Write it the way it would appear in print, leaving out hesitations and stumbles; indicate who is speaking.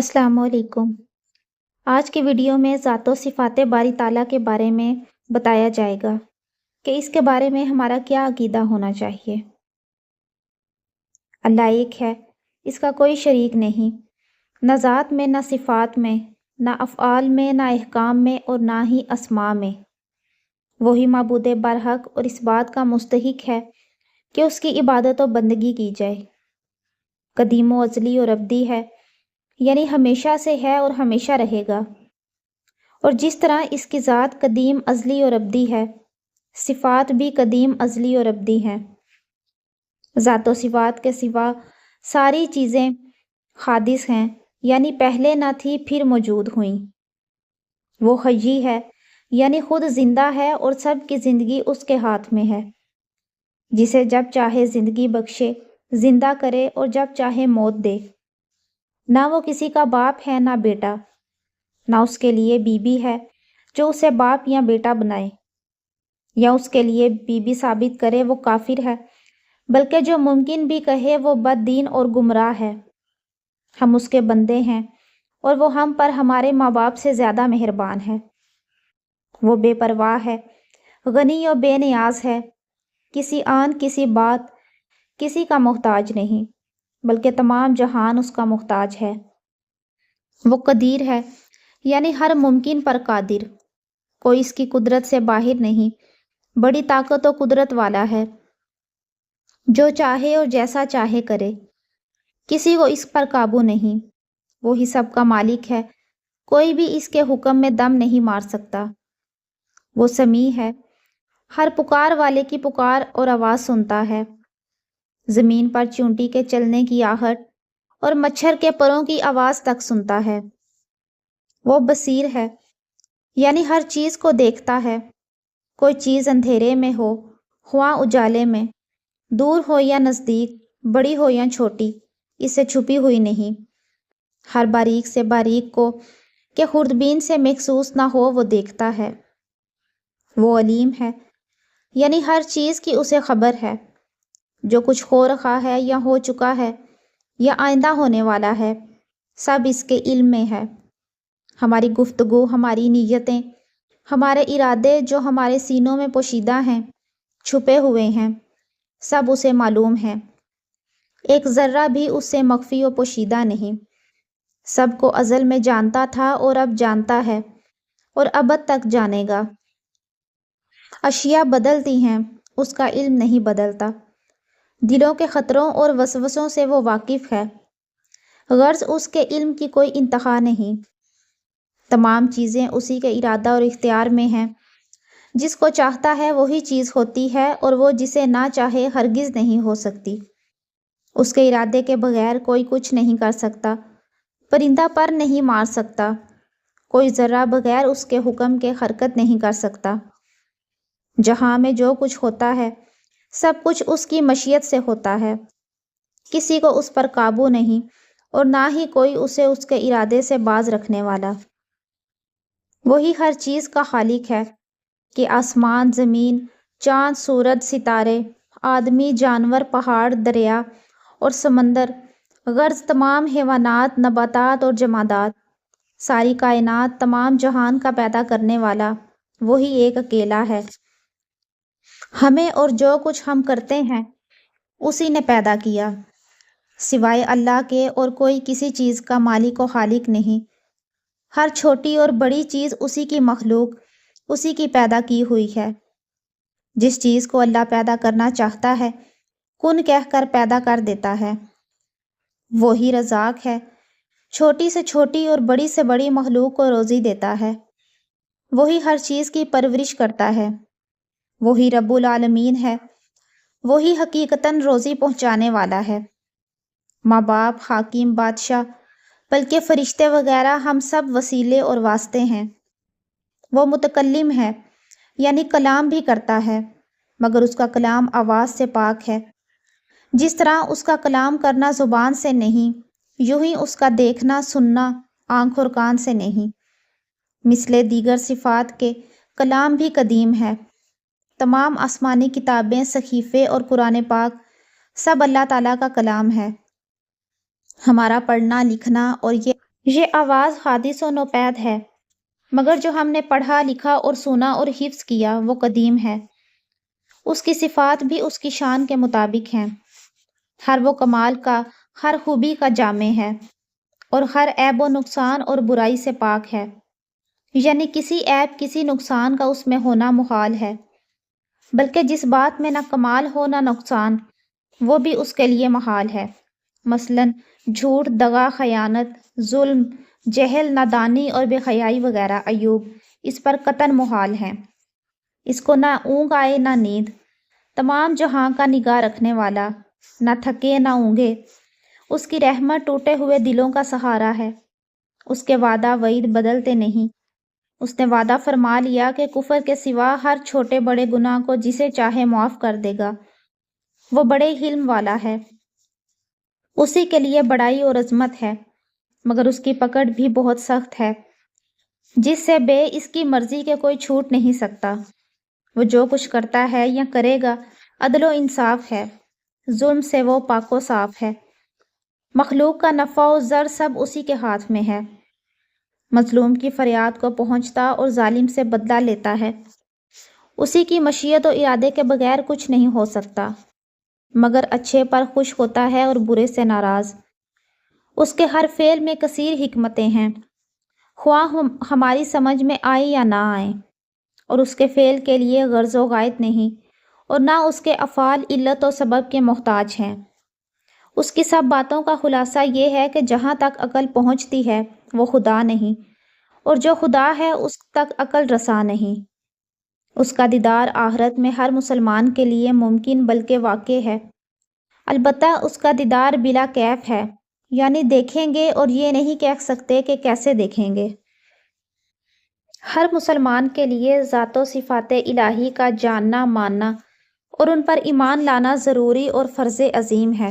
Speaker 1: السلام علیکم۔ آج کی ویڈیو میں ذات و صفات باری تعالیٰ کے بارے میں بتایا جائے گا کہ اس کے بارے میں ہمارا کیا عقیدہ ہونا چاہیے۔ اللہ ایک ہے، اس کا کوئی شریک نہیں، نہ ذات میں، نہ صفات میں، نہ افعال میں، نہ احکام میں اور نہ ہی اسماء میں۔ وہی معبود برحق اور اس بات کا مستحق ہے کہ اس کی عبادت و بندگی کی جائے۔ قدیم و ازلی اور ابدی ہے، یعنی ہمیشہ سے ہے اور ہمیشہ رہے گا۔ اور جس طرح اس کی ذات قدیم ازلی اور ابدی ہے، صفات بھی قدیم ازلی اور ابدی ہیں۔ ذات و صفات کے سوا ساری چیزیں حادث ہیں، یعنی پہلے نہ تھی پھر موجود ہوئیں۔ وہ حی ہے، یعنی خود زندہ ہے اور سب کی زندگی اس کے ہاتھ میں ہے، جسے جب چاہے زندگی بخشے، زندہ کرے اور جب چاہے موت دے۔ نہ وہ کسی کا باپ ہے نہ بیٹا، نہ اس کے لیے بیوی ہے جو اسے باپ یا بیٹا بنائے، یا اس کے لیے بیوی ثابت کرے وہ کافر ہے، بلکہ جو ممکن بھی کہے وہ بد دین اور گمراہ ہے۔ ہم اس کے بندے ہیں اور وہ ہم پر ہمارے ماں باپ سے زیادہ مہربان ہے۔ وہ بے پرواہ ہے، غنی و بے نیاز ہے، کسی آن کسی بات کسی کا محتاج نہیں، بلکہ تمام جہان اس کا محتاج ہے۔ وہ قدیر ہے، یعنی ہر ممکن پر قادر، کوئی اس کی قدرت سے باہر نہیں، بڑی طاقت و قدرت والا ہے، جو چاہے اور جیسا چاہے کرے، کسی کو اس پر قابو نہیں۔ وہی سب کا مالک ہے، کوئی بھی اس کے حکم میں دم نہیں مار سکتا۔ وہ سمیع ہے، ہر پکار والے کی پکار اور آواز سنتا ہے، زمین پر چونٹی کے چلنے کی آہٹ اور مچھر کے پروں کی آواز تک سنتا ہے۔ وہ بصیر ہے، یعنی ہر چیز کو دیکھتا ہے، کوئی چیز اندھیرے میں ہو خواہ اجالے میں، دور ہو یا نزدیک، بڑی ہو یا چھوٹی، اس سے چھپی ہوئی نہیں۔ ہر باریک سے باریک کو کہ خوردبین سے محسوس نہ ہو وہ دیکھتا ہے۔ وہ علیم ہے، یعنی ہر چیز کی اسے خبر ہے، جو کچھ ہو رہا ہے یا ہو چکا ہے یا آئندہ ہونے والا ہے، سب اس کے علم میں ہے۔ ہماری گفتگو، ہماری نیتیں، ہمارے ارادے جو ہمارے سینوں میں پوشیدہ ہیں، چھپے ہوئے ہیں، سب اسے معلوم ہے۔ ایک ذرہ بھی اس سے مخفی و پوشیدہ نہیں۔ سب کو ازل میں جانتا تھا اور اب جانتا ہے اور ابد تک جانے گا۔ اشیاء بدلتی ہیں، اس کا علم نہیں بدلتا۔ دلوں کے خطروں اور وسوسوں سے وہ واقف ہے، غرض اس کے علم کی کوئی انتہا نہیں۔ تمام چیزیں اسی کے ارادہ اور اختیار میں ہیں، جس کو چاہتا ہے وہی چیز ہوتی ہے اور وہ جسے نہ چاہے ہرگز نہیں ہو سکتی۔ اس کے ارادے کے بغیر کوئی کچھ نہیں کر سکتا، پرندہ پر نہیں مار سکتا، کوئی ذرہ بغیر اس کے حکم کے حرکت نہیں کر سکتا۔ جہاں میں جو کچھ ہوتا ہے سب کچھ اس کی مشیت سے ہوتا ہے، کسی کو اس پر قابو نہیں اور نہ ہی کوئی اسے اس کے ارادے سے باز رکھنے والا۔ وہی ہر چیز کا خالق ہے کہ آسمان، زمین، چاند، سورج، ستارے، آدمی، جانور، پہاڑ، دریا اور سمندر، غرض تمام حیوانات، نباتات اور جمادات، ساری کائنات، تمام جہان کا پیدا کرنے والا وہی ایک اکیلا ہے۔ ہمیں اور جو کچھ ہم کرتے ہیں اسی نے پیدا کیا، سوائے اللہ کے اور کوئی کسی چیز کا مالک و خالق نہیں۔ ہر چھوٹی اور بڑی چیز اسی کی مخلوق، اسی کی پیدا کی ہوئی ہے۔ جس چیز کو اللہ پیدا کرنا چاہتا ہے کن کہہ کر پیدا کر دیتا ہے۔ وہی رزاق ہے، چھوٹی سے چھوٹی اور بڑی سے بڑی مخلوق کو روزی دیتا ہے۔ وہی ہر چیز کی پرورش کرتا ہے۔ وہی رب العالمین ہے، وہی حقیقتاً روزی پہنچانے والا ہے۔ ماں باپ، حاکم، بادشاہ، بلکہ فرشتے وغیرہ ہم سب وسیلے اور واسطے ہیں۔ وہ متکلم ہے، یعنی کلام بھی کرتا ہے، مگر اس کا کلام آواز سے پاک ہے۔ جس طرح اس کا کلام کرنا زبان سے نہیں، یوں ہی اس کا دیکھنا سننا آنکھ اور کان سے نہیں۔ مثل دیگر صفات کے کلام بھی قدیم ہے۔ تمام آسمانی کتابیں، صحیفے اور قرآن پاک سب اللہ تعالیٰ کا کلام ہے۔ ہمارا پڑھنا، لکھنا اور یہ یہ آواز حادث و نوپید ہے، مگر جو ہم نے پڑھا لکھا اور سنا اور حفظ کیا وہ قدیم ہے۔ اس کی صفات بھی اس کی شان کے مطابق ہیں۔ ہر وہ کمال کا، ہر خوبی کا جامع ہے، اور ہر عیب و نقصان اور برائی سے پاک ہے، یعنی کسی عیب کسی نقصان کا اس میں ہونا محال ہے، بلکہ جس بات میں نہ کمال ہو نہ نقصان، وہ بھی اس کے لیے محال ہے۔ مثلاً جھوٹ، دغا، خیانت، ظلم، جہل، نادانی اور بے حیائی وغیرہ عیوب اس پر قطعاً محال ہیں۔ اس کو نہ اونگ آئے نہ نیند۔ تمام جہاں کا نگاہ رکھنے والا، نہ تھکے نہ اونگے، اس کی رحمت ٹوٹے ہوئے دلوں کا سہارا ہے۔ اس کے وعدہ وعید بدلتے نہیں۔ اس نے وعدہ فرما لیا کہ کفر کے سوا ہر چھوٹے بڑے گناہ کو جسے چاہے معاف کر دے گا۔ وہ بڑے حلم والا ہے۔ اسی کے لیے بڑائی اور عظمت ہے، مگر اس کی پکڑ بھی بہت سخت ہے، جس سے بے اس کی مرضی کے کوئی چھوٹ نہیں سکتا۔ وہ جو کچھ کرتا ہے یا کرے گا عدل و انصاف ہے، ظلم سے وہ پاک و صاف ہے۔ مخلوق کا نفع و ضر سب اسی کے ہاتھ میں ہے۔ مظلوم کی فریاد کو پہنچتا اور ظالم سے بدلہ لیتا ہے۔ اسی کی مشیت و ارادے کے بغیر کچھ نہیں ہو سکتا، مگر اچھے پر خوش ہوتا ہے اور برے سے ناراض۔ اس کے ہر فعل میں کثیر حکمتیں ہیں، خواہ ہماری سمجھ میں آئیں یا نہ آئیں، اور اس کے فعل کے لیے غرض و غایت نہیں، اور نہ اس کے افعال علت و سبب کے محتاج ہیں۔ اس کی سب باتوں کا خلاصہ یہ ہے کہ جہاں تک عقل پہنچتی ہے وہ خدا نہیں، اور جو خدا ہے اس تک عقل رساں نہیں۔ اس کا دیدار آخرت میں ہر مسلمان کے لیے ممکن بلکہ واقع ہے، البتہ اس کا دیدار بلا کیف ہے، یعنی دیکھیں گے اور یہ نہیں کہہ سکتے کہ کیسے دیکھیں گے۔ ہر مسلمان کے لیے ذات و صفات الہی کا جاننا، ماننا اور ان پر ایمان لانا ضروری اور فرض عظیم ہے۔